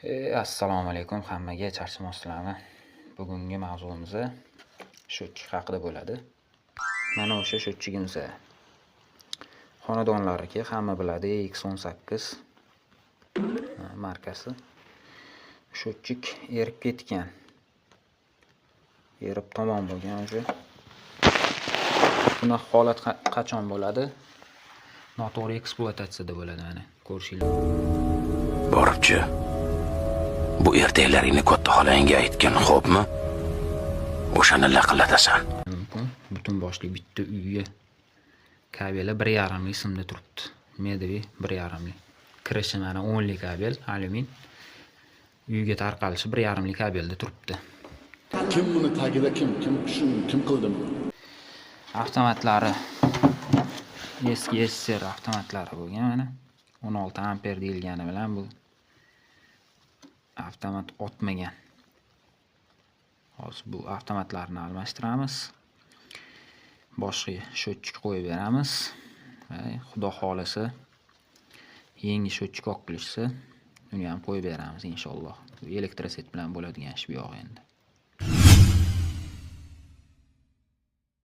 Assalomu alaykum hammaga, charchamoqsizlarmi? Bugungi mavzuimiz sho'tchik haqida bo'ladi. Mana o'sha sho'tchigimiz. Xonadonlarniki hamma biladi, X18 markasi. Sho'tchik erib ketgan. Erib tamom bo'lgan o'sha. Bunaqa holat qachon bo'ladi? Noto'g'ri ekspluatatsiyada bo'ladi, mana ko'rishinglar. Boribchi. Bu ertaklaringni katta xolangga aytgan, xo'pmi? O'shani laqillatasan. Mumkin. Butun boshli bitta uyga kabeli 1,5 simda turibdi. Medevi 1,5. Kirishi mana 10 lik kabel, alyumin. Uyga tarqalishi 1,5 lik kabelda turibdi. Kim buni tagida kim qildi buni? Avtomatlari eski SSR avtomatlari bo'lgan mana 16 amper deyilgani bilan bu avtomat o'tmagan. Hozir bu avtomatlarni almashtiramiz. Boshqa sho'tchik qo'yib beramiz. Xudo xolasa yangi sho'tchik olib kelishsa, uni ham qo'yib beramiz inshaalloh. Elektroset bilan bo'ladigan ish bu yo'q endi.